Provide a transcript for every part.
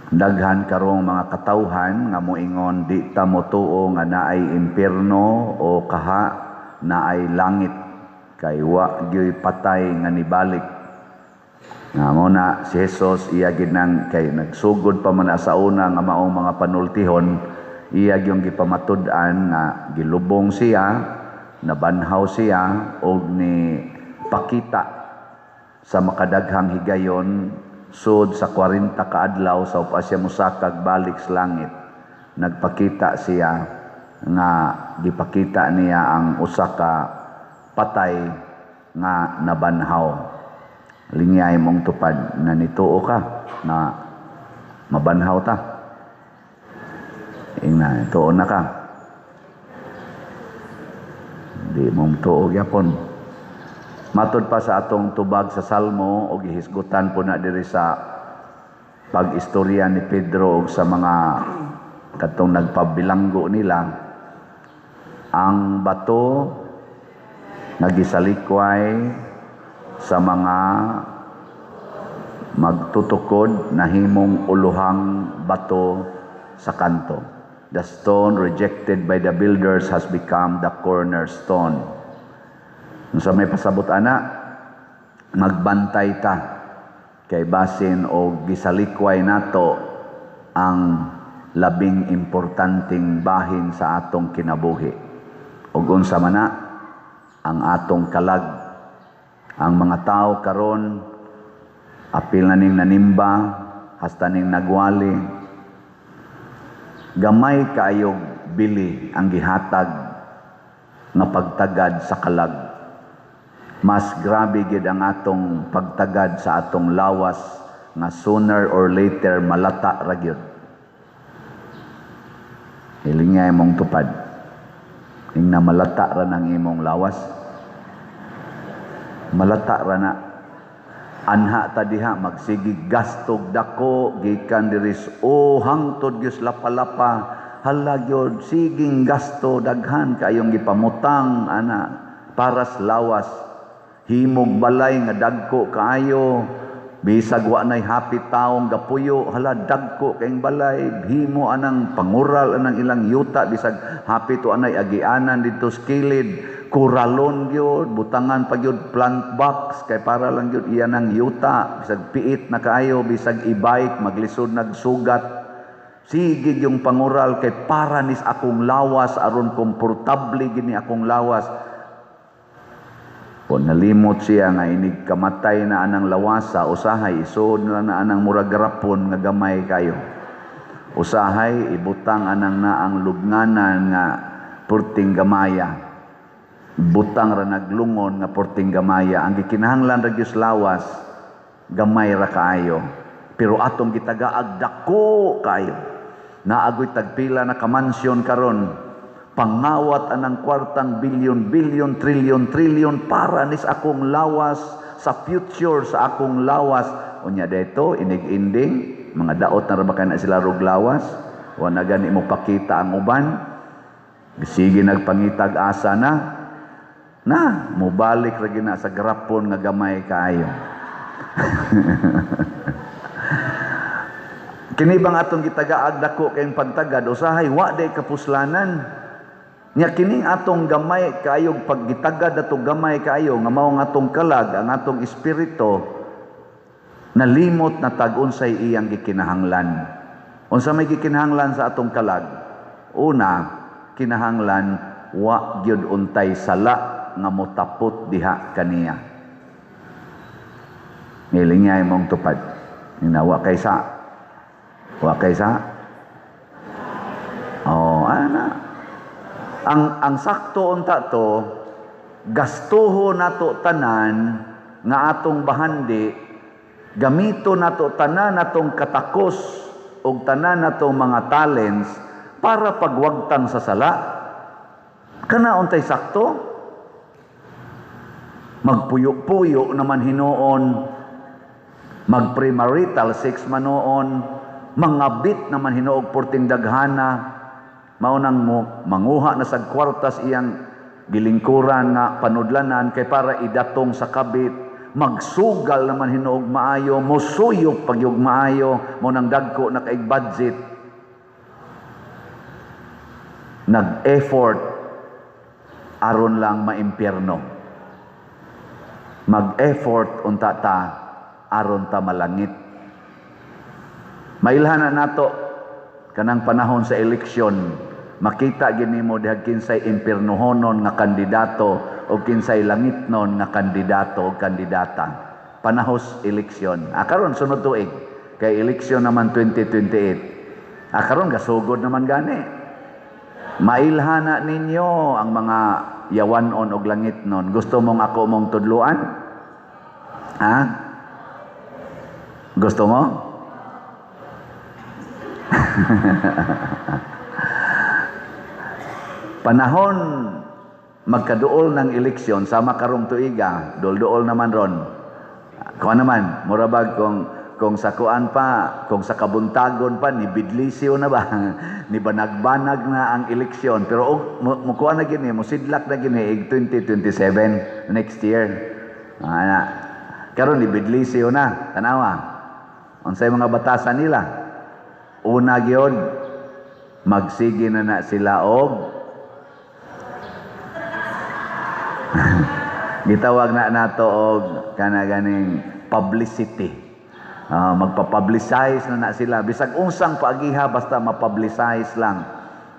Daghan karong mga katawhan nga moingon di ta motuo nga naay impierno o kaha naay langit kay wa gyoy patay nga nibalik. Nga mo na si Jesus iya ginang kay nagsugod pa man sa una nga maong mga panultihon, iya gyung gipamatud-an nga gilubong siya, nabanhaw siya og ni pakita sa makadaghang higayon sud sa 40 ka adlaw sa upa siya musakag balik sa langit. Nagpakita siya nga gipakita niya ang usa ka patay nga nabanhaw. Lingay mong tupad na nituo ka na mabanhaw ta. Ingna, tuo na ka. Di mong tuo gyapon. Matod pa sa atong tubag sa Salmo o gihisgutan po na diri sa pag-istorya ni Pedro o sa mga katong nagpabilanggo nila, ang bato nagisalikway sa mga magtutukod na himong uluhang bato sa kanto. The stone rejected by the builders has become the cornerstone. Sa may pasabot ana, magbantay ta kay basin o gisalikway nato ang labing importanteng bahin sa atong kinabuhi. Ug unsa man na ang atong kalag. Ang mga tao karon apil na ning nanimba, hasta ning nagwali. Gamay kaayog bili ang gihatag nga pagtagad sa kalag. Mas grabe gid ang atong pagtagad sa atong lawas nga sooner or later malata ra gyud. Hilingay mong tupad. Ing na malata ra nang imong lawas. Malata ra na. Anha ta diha magsigig gastog dako gikan diris hangtod gyud lapalapa. Hala gyud siging gasto daghan kayong gipamutang ana para sa lawas. Himog balay nga dagko kaayo, bisag wa nay hapit taong gapuyo, hala dagko kayong balay, himo anang pangural anang ilang yuta, bisag hapit o anay agianan dito sa kilid, kuralon gyud, butangan pa gyud plant box, kay para lang gyud iyan ang yuta, bisag piit na kaayo, bisag e-bike, maglisod nagsugat. Sige yung pangural kay para nis akong lawas, aron komportable gini akong lawas. O nalimot siya nga inig kamatay na anang lawasa, usahay isod na anang murag garapon nga gamay kayo. Usahay ibutang anang naang lubnganan nga purting gamaya. Butang ra naglungon nga purting gamaya. Ang gikinahanglan ra gyud lawas gamay ra kaayo. Pero atong gitagaag dako kaayo. Naagoy tagpila na kamansyon karon. Pangawat anang kwartang bilyon, trilyon para nis akong lawas sa future sa akong lawas. Unya dito inig-inding mga daot na rabakan na sila rog lawas. Wa na gani mo pakita ang uban. Sige nagpangitag asa na mobalik ra gina sa garapon nga gamay kaayo. Kini bang atong gitagaag dako kayong pagtagad usahay wa day kapuslanan. Nya kining atong gamay kaayog paggitagad atong gamay kaayo nga mao nga atong kalag ang atong espiritu nalimot na tag-unsay iyang gikinahanglan. Unsa may gikinahanglan sa atong kalag? Una, kinahanglan wa gyud untay sala nga motapot diha kaniya. Nilingay mong tupad. Wa kaysa. Ana. Ang sakto unta to, gastuho nato tanan nga atong bahandi, gamito nato tanan natong katakos o tanan natong mga talents para pagwagtang sa sala. Kana untay sakto? Magpuyo-puyo naman hinuon, mag-premarital sex manoon, mangabit naman hinuog porting daghana, maunang mo manguha na sa kwartas iyang gilingkuran nga panudlanan kay para idatong sa kabit, magsugal naman hinuog maayo, musuyop pag yung maayo, mo nang dagko na kay budget, nag-effort aron lang maimpyerno. Mag-effort unta ta aron ta malangit. Mailhan na nato kanang panahon sa eleksyon, makita gini mo dihag kinsay impyernohonon nga kandidato o kinsay langitnon nga kandidato o kandidata. Panahos eleksyon. Karon sunod tuig kay eleksyon naman 2028. Karon gasugod naman gani. Mailhana ninyo ang mga yawanon og langitnon. Gusto mong ako mong tudluan? Ha? Gusto mo? Panahon magkaduol ng eleksyon sama karong tuiga, dol-duol naman ron. Kuan naman, murabag kung sa kuan pa, kung sa kabuntagon pa, ni bidlisyo na ba? Ni banag-banag na ang eleksyon. Pero mukuha na gini, musidlak na gini, 2027, next year. Karon ni bidlisyo na, tanawa. Unsay mga batasan nila? Una gyud, magsige na sila og gitawag na nato og kana ganing publicity. Magpa-publicize na sila bisag unsang paagiha basta ma-publicize lang.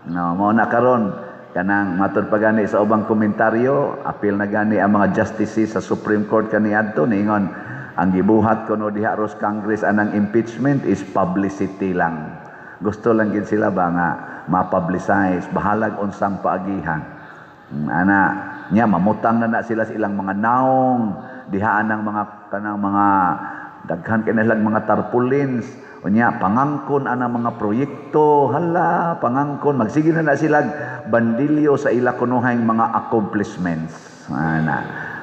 Mao na karon kanang matud pa gani sa ubang komentaryo, apil na gani ang mga justices sa Supreme Court kaniadto niingon ang gibuhat kuno diha ros Congress anang impeachment is publicity lang. Gusto lang gid sila ba nga ma-publicize bahalag unsang paagihan. Nya mamutang na sila sa ilang mga naong dihaan ng mga kanang mga daghan kanilang mga tarpaulins unya pangangkon ana mga proyekto hala pangangkon magsige na sila bandilyo sa ila kunuhang mga accomplishments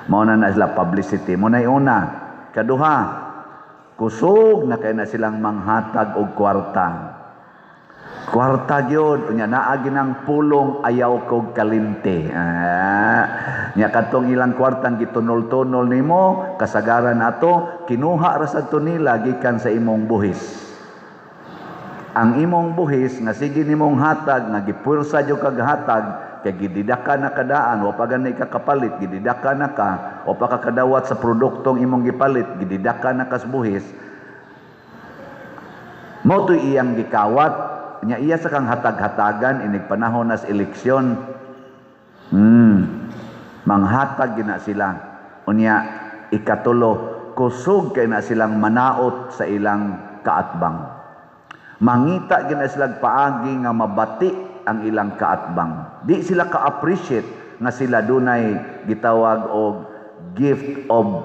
mao na sila publicity mo na una kaduha kusog na kay na silang manghatag og kwarta gyud unya naa ginang pulong ayaw kog kalinte nya katong ilang kwartang gitunol-tunol nimo kasagaran nato kinuha ra sadto nila gikan sa imong buhis. Ang imong buhis nga sige nimong hatag nga gipursa jud kag hatag kay gididaka na kadaan wa pa gani ka kapalit gididaka na ka o pa ka kadawat sa produktong imong gipalit gididaka na kas buhis mo to iyang gikawat nya iya sa kang hatag-hatagan inig panahon nas eleksyon manghatag gina sila unya ikatulo kusog kay na silang manaot sa ilang kaatbang mangita gina silang paagi nga mabati ang ilang kaatbang di sila ka-appreciate nga sila dunay gitawag og gift of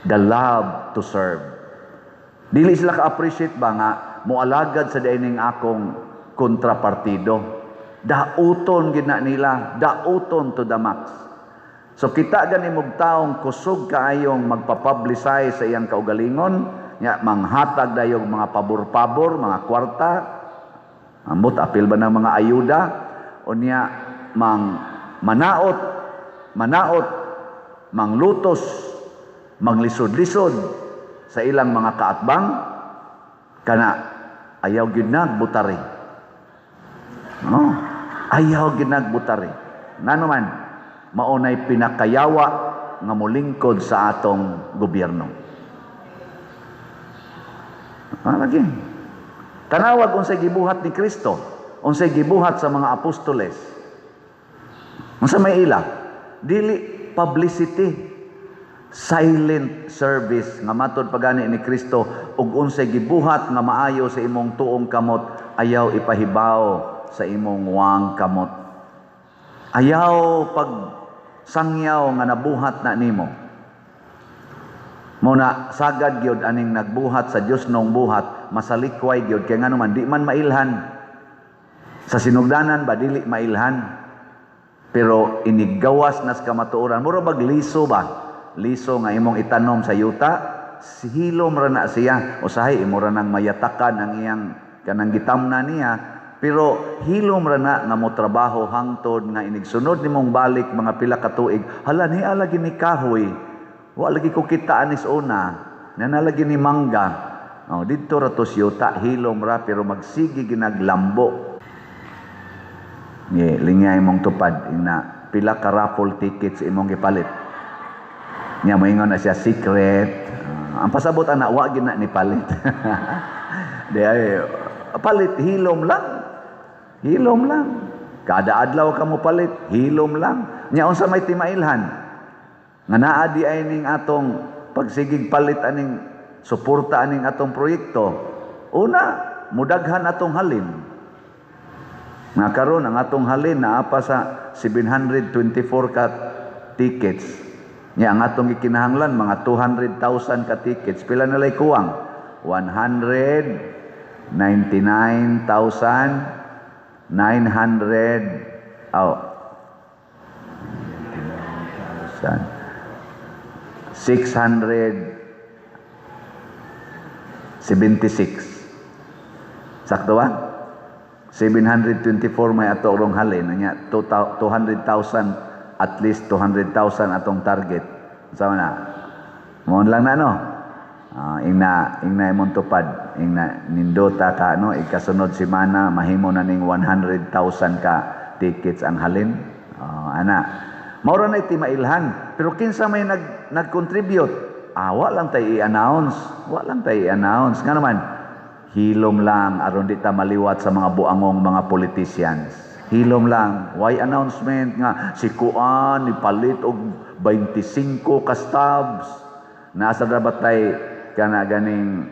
the love to serve dili sila ka-appreciate ba nga mualagad sa dining akong kontrapartido. Dauton gina nila, dauton to the max. So kita gani mog taong kusog kaayong magpa-publicize sa iyang kaugalingon, nya manghatag dayog mga pabor-pabor, mga kwarta. Ambot apil ba ng mga ayuda unya manaot, manglutos, manglisod-lisod sa ilang mga kaatbang kana ayaw gyud nagbutari. Ayaw gyud nagbutari. Ngano man maunay pinakayawa nga molingkod sa atong gobyerno. Lagi. Tanawag unsay gibuhat ni Kristo, unsay gibuhat sa mga apostoles. Unsa may ila? Dili publicity. Silent service nga matod pagani ni Kristo ug unsay gibuhat nga maayo sa imong tuong kamot ayaw ipahibaw sa imong wang kamot ayaw pag sangyaw nga nabuhat na nimo muna sagad gyud aning nagbuhat sa Dios nong buhat masalikway gyud kay ngano man di man mailhan sa sinugdanan ba dili mailhan pero inigawas nas kamatuoran mura bag liso ba liso nga imong itanom sa yuta hilom ra na siya usahay imo ra nang mayatakan ang iyang kanang gitamna niya pero hilom ra na nga mo trabaho hangtod nga inigsunod nimong balik mga pila ka tuig hala ni ala gini kahoy Wa lagi ko kita anis una, nanalagi ni mangga. Dito ra to siyota, hilom ra, pero magsigi ginaglambo. Lingay mong tupad, na pila ka raffle tickets imong gipalit. Nya moingon na siya secret. Ang pasabot ana wa gid na ni palit. Palit hilom lang. Hilom lang. Kada adlaw ka mo palit, hilom lang. Nya unsa may timailhan? Nga naa di ay ning atong pagsigig palit aning suporta aning atong proyekto. Una, mudaghan atong halin. Nga karon ang atong halin naa pa sa 724 ka tickets. Nya ang atong gikinahanglan mga 200,000 ka tickets. Pila na lay kuwang? 199,900 676. Sakto ba? 724 may ato rong halin. Nya 200,000, at least 200,000 atong target. Sama na. Mo lang na no. Ingna imong tupad, ingna nindota ka no, ikasunod semana mahimo na ning 100,000 ka tickets ang halin. Ana. Mao ra nay timailhan, pero kinsa may nag-contribute? Wa lang tay i-announce. Wa lang tay i-announce. Nga naman, hilom lang aron di ta maliwat sa mga buangong mga politicians. Hilom lang. Why announcement nga si Kuan ipalit og 25 ka stabs. Nasa dapat tay kana ganing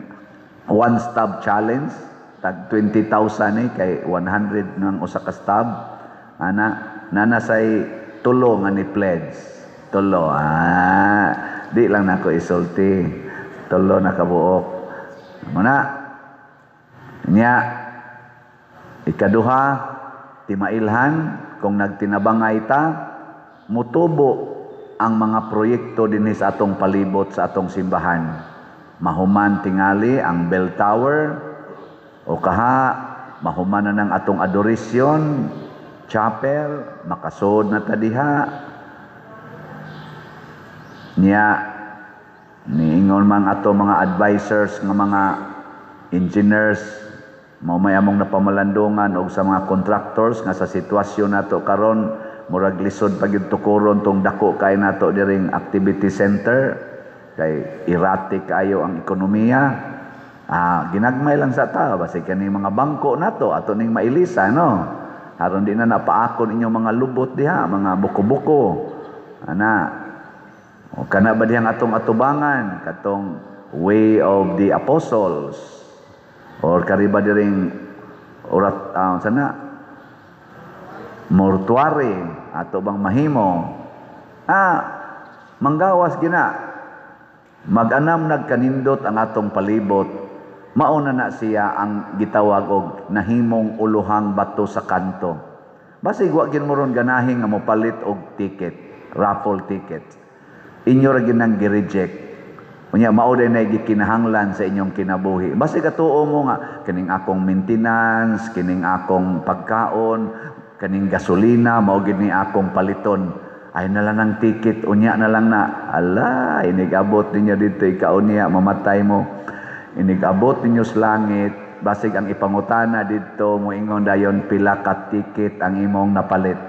one stab challenge, tag 20,000 kay 100 nang usa ka stab. Nana say tulo nga ni pledge. Tulo. Di lang nako isulti. Tulo na kabuok. Muna. Nya ikaduha, timailhan kung nagtinabangay ta, mutubo ang mga proyekto dinhi sa atong palibot sa atong simbahan. Mahuman tingali ang bell tower, o mahuman na ng atong adoration chapel, makasod na ta diha. Niya niingon man ato mga advisors nga mga engineers, may among napamalandungan og sa mga contractors nga sa sitwasyon nato karon murag lisod pagyud tukuron tong dako kay nato diring activity center kay erratic kayo ang ekonomiya. Ginagmay lang sa ta basi kani mga bangko nato ato ning mailisa no, aron di na napaakon inyong mga lubot diha, mga buko-buko o kana ba dihang atong atubangan katong way of the apostles or kariba diring urat sana mortuary ato bang mahimo manggawas gina mag-anam nagkanindot ang atong palibot. Mauna na siya ang gitawag og nahimong uluhang bato sa kanto. Basig wa gid mo ron ganahin nga mopalit og ticket, raffle ticket. Inyo ra ginang gi-reject. Unya mao day nay gikinahanglan sa inyong kinabuhi. Basig atuo mo nga kining akong maintenance, kining akong pagkaon, kaning gasolina mao gid ni akong paliton. Ay na lang ng ticket, unya na lang na. Ala, inigabot ninyo dito, ikaw niya, mamatay mo. Inigabot ninyo sa langit, basig ang ipangutana dito, moingon dayon pila ka ticket ang imong napalit.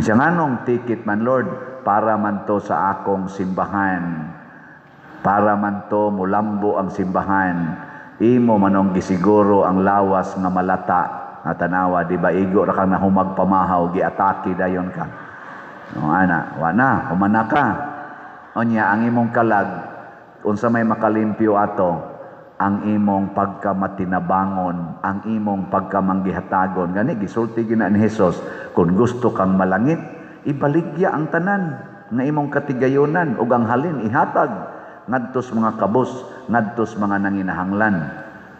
Siya nganong ticket man, Lord, para man to sa akong simbahan. Para man to mulambo ang simbahan. Imo manong gisiguro ang lawas nga malata. Na tanawa, di ba, igo ra kang nahumag pamahaw, giatake dayon ka. No, wana, humana ka. Onya, ang imong kalag, unsa may makalimpyo ato, ang imong pagkamatinabangon, ang imong pagkamanggihatagon. Gani, gisulti gina ni Jesus, kung gusto kang malangit, ibaligya ang tanan, nga imong katigayonan, ug ang halin, ihatag, ngadtos mga kabos, ngadtos mga nanginahanglan.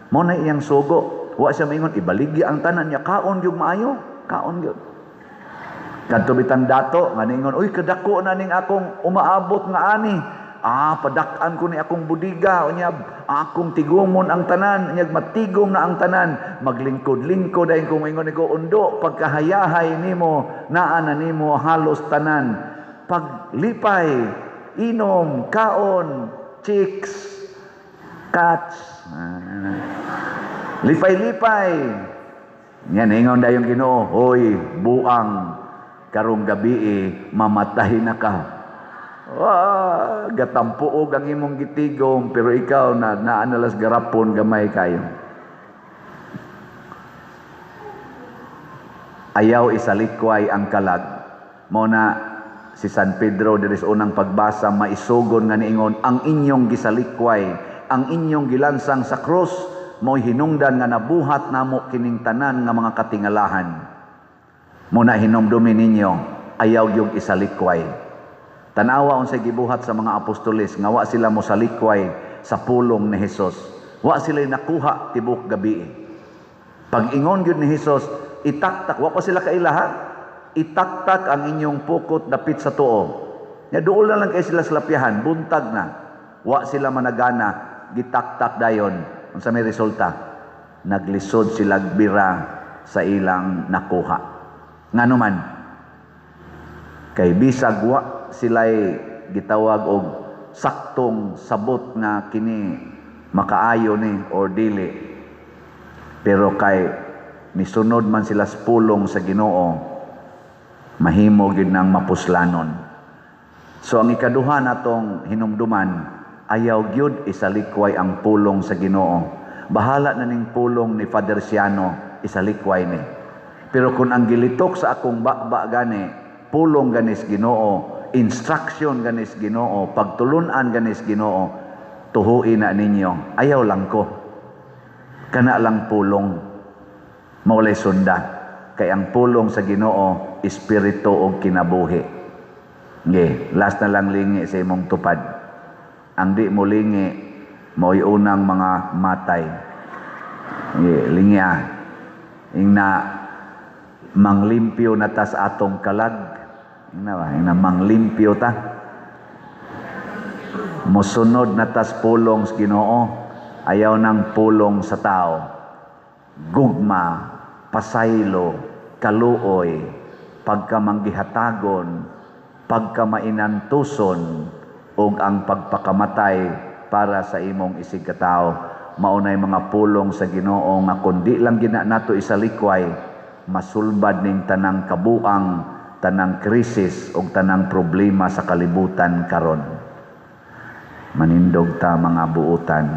Mo na iyang sugo, wa siya maingon ibaligya ang tanan niya, kaon gyud maayo, kaon gyud. Kadto bitang dato nga ningon, uy kadako na ning akong umaabot nga ani. Padak-an ko ni akong budiga, unya akong tigumon ang tanan, unya matigom na ang tanan, maglingkod-lingkod ay kung maingon ko undo pagkahayahay nimo naa na nimo halos tanan. paglipay, inom, kaon, chicks, cats, lipay-lipay. Yan, ingon dayong Ginoo, hoy, buang, karong gabi mamatay na ka. Gatampuog ang imong gitigom, pero ikaw na naanalas garapon gamay kayo. Ayaw isalikway ang kalag. Muna si San Pedro diri sa unang pagbasa maisugon nga niingon, ang inyong gisalikway, ang inyong gilansang sa krus, mo'y hinungdan nga nabuhat namo kining tanan nga mga katingalahan. Muna hinumdumin ninyo, ayaw yung isalikway. Tanawa unsay gibuhat sa mga apostoles nga wa sila mo salikway sa pulong ni Hesus. Wa sila nakuha tibok gabi. Pag ingon gyud ni Hesus, itaktak, wa pa sila kailaha, itaktak ang inyong pukot dapit sa tuo. Nya duol na lang kay sila sa lapyahan, buntag na. Wa sila managana, gitaktak dayon. Unsa may resulta? Naglisod sila bira sa ilang nakuha. Ngano man? Kay bisag wa sila'y gitawag og saktong sabot nga kini makaayo ni or dili. Pero kay nisunod man sila sa pulong sa Ginoo, mahimo gyud nang mapuslanon. So ang ikaduha natong hinumduman, ayaw gyud isalikway ang pulong sa Ginoo. Bahala na ning pulong ni Father Siano, isalikway ni. Pero kung ang gilitok sa akong bakba gani, pulong ganis Ginoo, instruction ganis Ginoo, pagtulunan ganis Ginoo, tuhuin na ninyo. Ayaw lang ko. Kana lang pulong. Maulay sunda. Kay ang pulong sa Ginoo, espiritu o kinabuhi. Last na lang lingi sa imong tupad. Ang di mo lingi, mo'y unang mga matay. Lingi Ingna manglimpyo na tas atong kalag. Ingna manglimpyo ta. Musunod na tas pulong sa Ginoo, ayaw ng pulong sa tao. Gugma, pasaylo, kaluoy, pagkamanggihatagon, pagkamainantuson, ug ang pagpakamatay para sa imong isigkatao. Maunay mga pulong sa Ginoo nga kundi lang gina nato isalikway, masulbad ning tanang kabuang, tanang krisis ug tanang problema sa kalibutan karon. Manindog ta mga buutan.